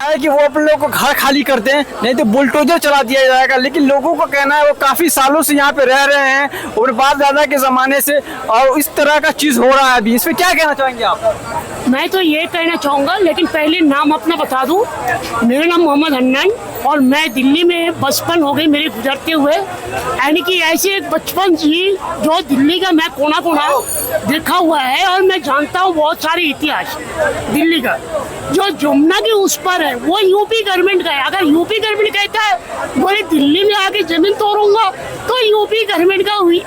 है कि वो अपने लोगों को घर खाली कर दें, नहीं तो बुलडोजर चला दिया जाएगा। लेकिन लोगों का कहना है वो काफी सालों से यहाँ पे रह रहे हैं और बाप दादा के जमाने से, और इस तरह का चीज हो रहा है अभी। इस पे क्या कहना चाहेंगे आप? मैं तो ये कहना चाहूँगा, लेकिन पहले नाम अपना बता दूँ। मेरा नाम मोहम्मद हन्नान और मैं दिल्ली में बचपन हो गई मेरे गुजरते हुए, यानी कि ऐसे बचपन जी जो दिल्ली का मैं कोना कोना देखा हुआ है और मैं जानता हूँ बहुत सारे इतिहास दिल्ली का। जो जमुना के उस पर है वो यूपी गवर्नमेंट का है। अगर यूपी गवर्नमेंट कहता है बोले दिल्ली में आके जमीन तोड़ूंगा, तो यूपी गवर्नमेंट का हुई,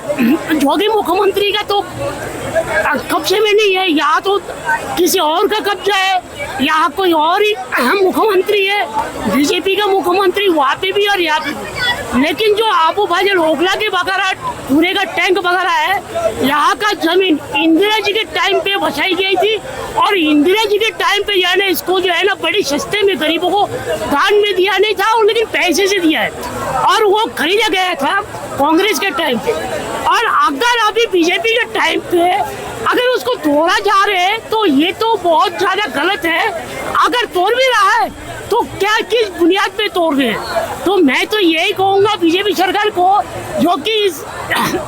जोगी मुख्यमंत्री का तो कब्जे में नहीं है, यहाँ तो किसी और का कब्जा है, यहाँ कोई और ही अहम मुख्यमंत्री है, बीजेपी का मुख्यमंत्री वहाँ पे भी और यहाँ पे भी। लेकिन जो आबू भाजल ओखला के वगैरह पूरे का टैंक वगैरह है, यहाँ का जमीन इंदिरा जी के टाइम पे बचाई गई थी और इंदिरा जी के टाइम पे यानी इसको जो है ना बड़ी सस्ते में गरीबों को दान में दिया नहीं था, लेकिन पैसे से दिया है और वो खरीदा गया था कांग्रेस के टाइम पे। और अगर अभी बीजेपी के टाइम पे अगर उसको तोड़ा जा रहे हैं तो ये तो बहुत ज्यादा गलत है। अगर तोड़ भी रहा है तो क्या किस बुनियाद पे तोड़ रहे हैं? तो मैं तो यही कहूँगा बीजेपी सरकार को, जो कि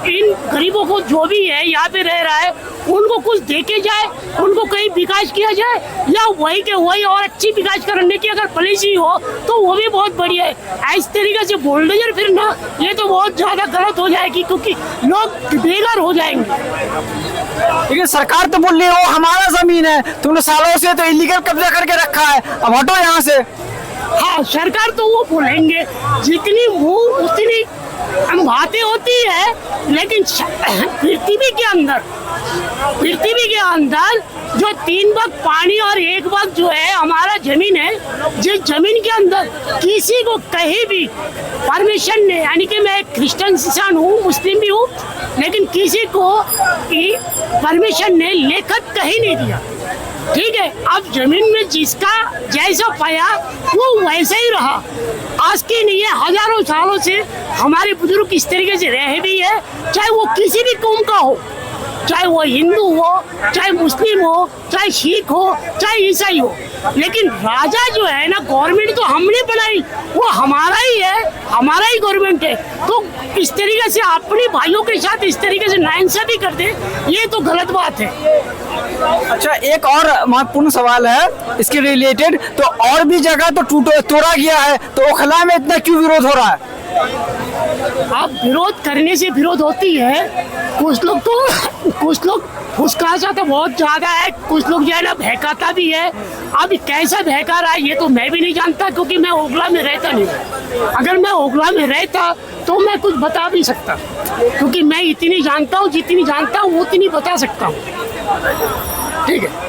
इन गरीबों को जो भी है यहाँ पे रह रहा है उनको कुछ देके जाए, उनको कहीं विकास किया जाए, या वही के वही और अच्छी विकास करने की अगर पॉलिसी हो तो वो भी बहुत बढ़िया है। इस तरीके से बुलडोजर फिरना ये तो बहुत ज्यादा गलत हो जाएगी, क्योंकि लोग बेघर हो जाएंगे। लेकिन सरकार तो बोल रही है वो हमारा जमीन है, तुमने सालों से तो इलीगल कब्जा करके रखा है, अब हटो यहाँ से। हाँ, सरकार तो वो बोलेंगे, जितनी मुंह उतनी बातें होती है, लेकिन पृथ्वी के अंदर जो 3 भाग पानी और 1 भाग जो है हमारा जमीन है, जिस जमीन के अंदर किसी को कहीं भी परमिशन नहीं, यानी कि मैं क्रिश्चियन इंसान हूँ, मुस्लिम भी हूँ, लेकिन किसी को परमिशन ने लेखक कहीं नहीं दिया। ठीक है, अब जमीन में जिसका जैसा पाया वो वैसे ही रहा। आज की नहीं है, हजारों सालों से हमारे बुजुर्ग इस तरीके से रहे भी है, चाहे वो किसी भी कौम का हो, चाहे वो हिंदू हो, चाहे मुस्लिम हो, चाहे सिख हो, चाहे ईसाई हो। लेकिन राजा जो है ना, गवर्नमेंट तो हमने बनाई, वो हमारा ही है, हमारा ही गवर्नमेंट है। तो इस तरीके से अपने भाइयों के साथ इस तरीके से नाइंसाफी करते, ये तो गलत बात है। अच्छा, एक और महत्वपूर्ण सवाल है इसके रिलेटेड, तो और भी जगह तो तोड़ा गया है, तो ओखला में इतना क्यों विरोध हो रहा है? अब विरोध करने से विरोध होती है, कुछ लोग फुसकासा तो बहुत ज्यादा है, कुछ लोग जो है ना बहकाता भी है। अब कैसा बहका रहा है ये तो मैं भी नहीं जानता, क्योंकि मैं ओखला में रहता नहीं। अगर मैं ओखला में रहता तो मैं कुछ बता भी सकता, क्योंकि मैं इतनी जानता हूँ, जितनी जानता हूँ उतनी बता सकता हूँ। ठीक है।